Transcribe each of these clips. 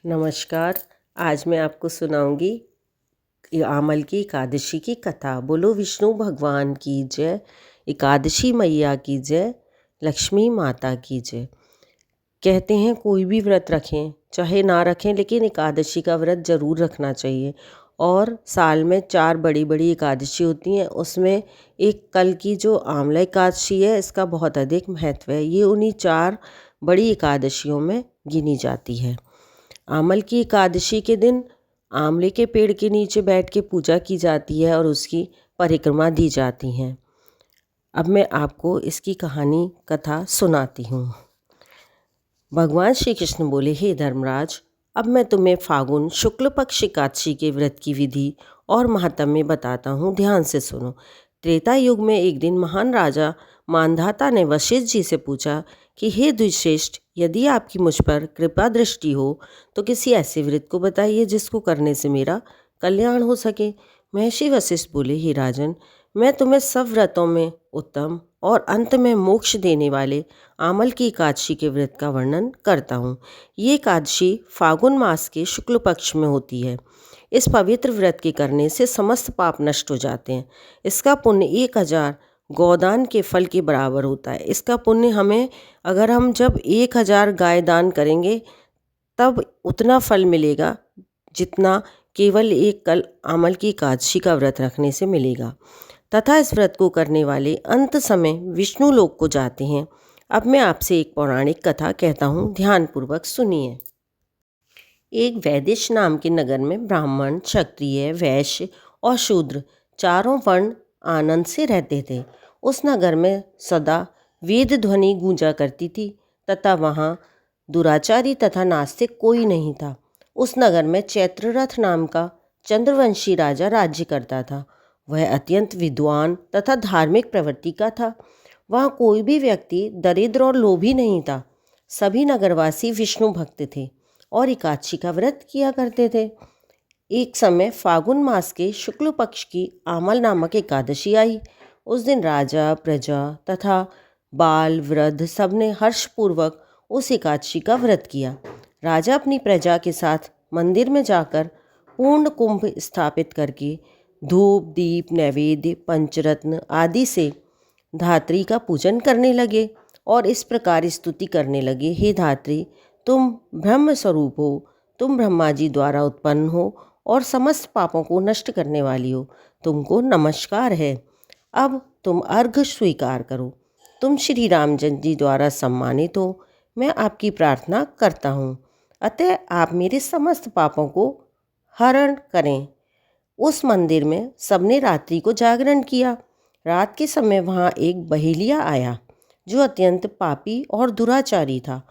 नमस्कार। आज मैं आपको सुनाऊंगी आमल की एकादशी की कथा। बोलो विष्णु भगवान की जय, एकादशी मैया की जय, लक्ष्मी माता की जय। कहते हैं कोई भी व्रत रखें चाहे ना रखें, लेकिन एकादशी का व्रत ज़रूर रखना चाहिए। और साल में 4 बड़ी बड़ी एकादशी होती हैं, उसमें एक कल की जो आंवला एकादशी है, इसका बहुत अधिक महत्व है। ये उन्हीं 4 बड़ी एकादशियों में गिनी जाती है। आमल की एकादशी के दिन आंवले के पेड़ के नीचे बैठ के पूजा की जाती है और उसकी परिक्रमा दी जाती हैं। अब मैं आपको इसकी कहानी कथा सुनाती हूँ। भगवान श्री कृष्ण बोले, हे धर्मराज, अब मैं तुम्हें फागुन शुक्ल पक्ष एकादशी के व्रत की विधि और महात्म्य बताता हूँ, ध्यान से सुनो। त्रेता युग में एक दिन महान राजा मानधाता ने वशिष्ठ जी से पूछा कि हे द्विश्रेष्ठ, यदि आपकी मुझ पर कृपा दृष्टि हो तो किसी ऐसे व्रत को बताइए जिसको करने से मेरा कल्याण हो सके। महर्षि वशिष्ठ बोले, हे राजन, मैं तुम्हें सब व्रतों में उत्तम और अंत में मोक्ष देने वाले आमल की एकादशी के व्रत का वर्णन करता हूँ। ये एकादशी फागुन मास के शुक्ल पक्ष में होती है। इस पवित्र व्रत के करने से समस्त पाप नष्ट हो जाते हैं। इसका पुण्य 1000 गौदान के फल के बराबर होता है। इसका पुण्य हमें, अगर हम जब 1000 गाय दान करेंगे तब उतना फल मिलेगा जितना केवल एक कल आमल की एकादशी का व्रत रखने से मिलेगा। तथा इस व्रत को करने वाले अंत समय विष्णु लोक को जाते हैं। अब मैं आपसे एक पौराणिक कथा कहता हूँ, ध्यानपूर्वक सुनिए। एक वैदिश नाम के नगर में ब्राह्मण, क्षत्रिय, वैश्य और शूद्र चारों वर्ण आनंद से रहते थे। उस नगर में सदा वेद ध्वनि गूंजा करती थी तथा वहाँ दुराचारी तथा नास्तिक कोई नहीं था। उस नगर में चैत्ररथ नाम का चंद्रवंशी राजा राज्य करता था। वह अत्यंत विद्वान तथा धार्मिक प्रवृत्ति का था। वहाँ कोई भी व्यक्ति दरिद्र और लोभी नहीं था। सभी नगरवासी विष्णु भक्त थे और एकादशी का व्रत किया करते थे। एक समय फागुन मास के शुक्ल पक्ष की आमल नामक एकादशी आई। उस दिन राजा, प्रजा तथा बाल वृद्ध सबने हर्षपूर्वक उस एकादशी का व्रत किया। राजा अपनी प्रजा के साथ मंदिर में जाकर पूर्ण कुंभ स्थापित करके धूप, दीप, नैवेद्य, पंचरत्न आदि से धात्री का पूजन करने लगे और इस प्रकार स्तुति करने लगे, हे धात्री, तुम ब्रह्म स्वरूप हो, तुम ब्रह्मा जी द्वारा उत्पन्न हो और समस्त पापों को नष्ट करने वाली हो। तुमको नमस्कार है। अब तुम अर्घ्य स्वीकार करो। तुम श्री रामचंद्र जी द्वारा सम्मानित हो। मैं आपकी प्रार्थना करता हूँ, अतः आप मेरे समस्त पापों को हरण करें। उस मंदिर में सबने रात्रि को जागरण किया। रात के समय वहाँ एक बहेलिया आया जो अत्यंत पापी और दुराचारी था।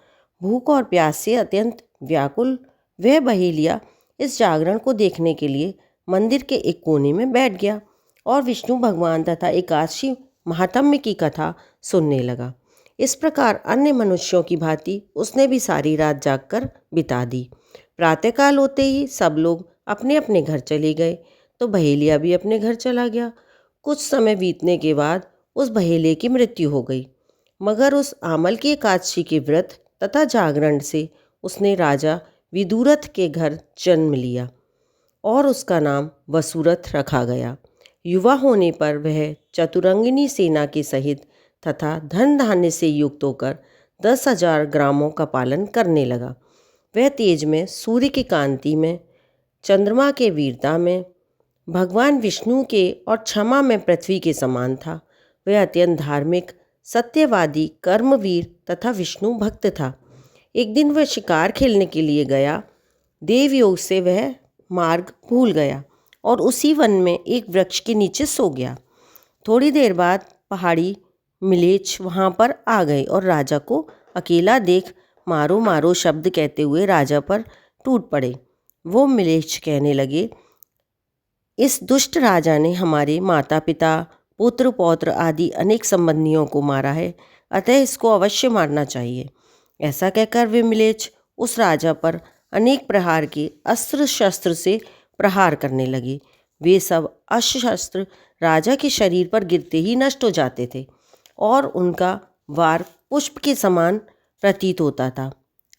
भूख और प्यास से अत्यंत व्याकुल वह बहेलिया इस जागरण को देखने के लिए मंदिर के एक कोने में बैठ गया और विष्णु भगवान तथा एकादशी महात्म्य की कथा सुनने लगा। इस प्रकार अन्य मनुष्यों की भांति उसने भी सारी रात जागकर बिता दी। प्रातःकाल होते ही सब लोग अपने अपने घर चले गए तो बहेलिया भी अपने घर चला गया। कुछ समय बीतने के बाद उस बहेलिये की मृत्यु हो गई, मगर उस आमल की एकादशी के व्रत तथा जागरण से उसने राजा विदुरथ के घर जन्म लिया और उसका नाम वसुरथ रखा गया। युवा होने पर वह चतुरंगिनी सेना के सहित तथा धन धान्य से युक्त होकर 10,000 ग्रामों का पालन करने लगा। वह तेज में, सूर्य की कांति में, चंद्रमा के वीरता में, भगवान विष्णु के और क्षमा में पृथ्वी के समान था। वह अत्यंत धार्मिक, सत्यवादी, कर्मवीर तथा विष्णु भक्त था। एक दिन वह शिकार खेलने के लिए गया। देवयोग से वह मार्ग भूल गया और उसी वन में एक वृक्ष के नीचे सो गया। थोड़ी देर बाद पहाड़ी मिलेच्छ वहाँ पर आ गए और राजा को अकेला देख मारो मारो शब्द कहते हुए राजा पर टूट पड़े। वो मिलेच्छ कहने लगे, इस दुष्ट राजा ने हमारे माता पिता, पुत्र पौत्र आदि अनेक संबंधियों को मारा है, अतः इसको अवश्य मारना चाहिए। ऐसा कहकर वे मिलेच्छ उस राजा पर अनेक प्रकार के अस्त्र शस्त्र से प्रहार करने लगे। वे सब अस्त्र शस्त्र राजा के शरीर पर गिरते ही नष्ट हो जाते थे और उनका वार पुष्प के समान प्रतीत होता था।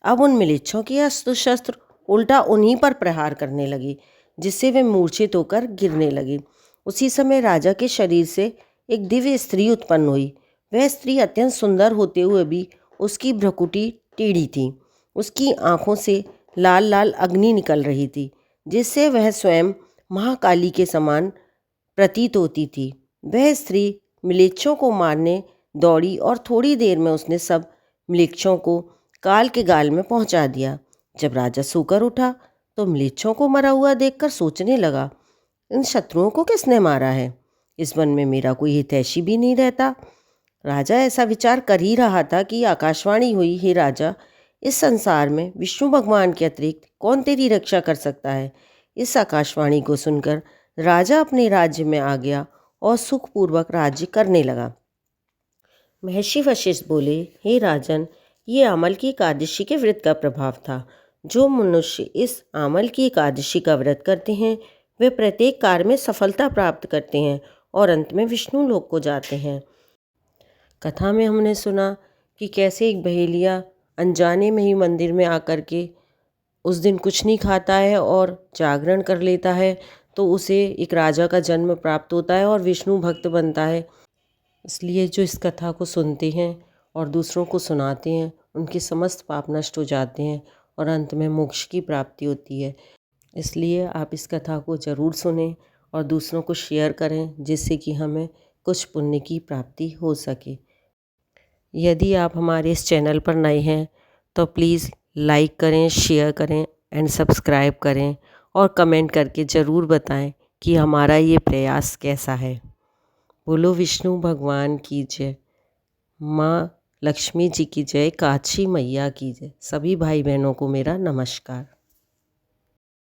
अब उन मिलेच्छों के अस्त्र शस्त्र उल्टा उन्हीं पर प्रहार करने लगी, जिससे वे मूर्छित होकर गिरने लगी। उसी समय राजा के शरीर से एक दिव्य स्त्री उत्पन्न हुई। वह स्त्री अत्यंत सुंदर होते हुए भी उसकी भ्रुकुटी टेढ़ी थी। उसकी आंखों से लाल लाल अग्नि निकल रही थी, जिससे वह स्वयं महाकाली के समान प्रतीत होती थी। वह स्त्री म्लेच्छों को मारने दौड़ी और थोड़ी देर में उसने सब म्लेच्छों को काल के गाल में पहुंचा दिया। जब राजा सोकर उठा तो म्लेच्छों को मरा हुआ देखकर सोचने लगा, इन शत्रुओं को किसने मारा है? इस वन में मेरा कोई हितैषी भी नहीं रहता। राजा ऐसा विचार कर ही रहा था कि आकाशवाणी हुई, हे राजा, इस संसार में विष्णु भगवान के अतिरिक्त कौन तेरी रक्षा कर सकता है? इस आकाशवाणी को सुनकर राजा अपने राज्य में आ गया और सुखपूर्वक राज्य करने लगा। महर्षि वशिष्ठ बोले, हे राजन, ये आमल की एकादशी के व्रत का प्रभाव था। जो मनुष्य इस आमल की एकादशी का व्रत करते हैं वे प्रत्येक कार्य में सफलता प्राप्त करते हैं और अंत में विष्णु लोक को जाते हैं। कथा में हमने सुना कि कैसे एक बहेलिया अनजाने में ही मंदिर में आकर के उस दिन कुछ नहीं खाता है और जागरण कर लेता है, तो उसे एक राजा का जन्म प्राप्त होता है और विष्णु भक्त बनता है। इसलिए जो इस कथा को सुनते हैं और दूसरों को सुनाते हैं उनके समस्त पाप नष्ट हो जाते हैं और अंत में मोक्ष की प्राप्ति होती है। इसलिए आप इस कथा को ज़रूर सुनें और दूसरों को शेयर करें, जिससे कि हमें कुछ पुण्य की प्राप्ति हो सके। यदि आप हमारे इस चैनल पर नए हैं तो प्लीज़ लाइक करें, शेयर करें एंड सब्सक्राइब करें और कमेंट करके ज़रूर बताएं कि हमारा ये प्रयास कैसा है। बोलो विष्णु भगवान की जय, माँ लक्ष्मी जी की जय, काशी मैया की जय। सभी भाई बहनों को मेरा नमस्कार।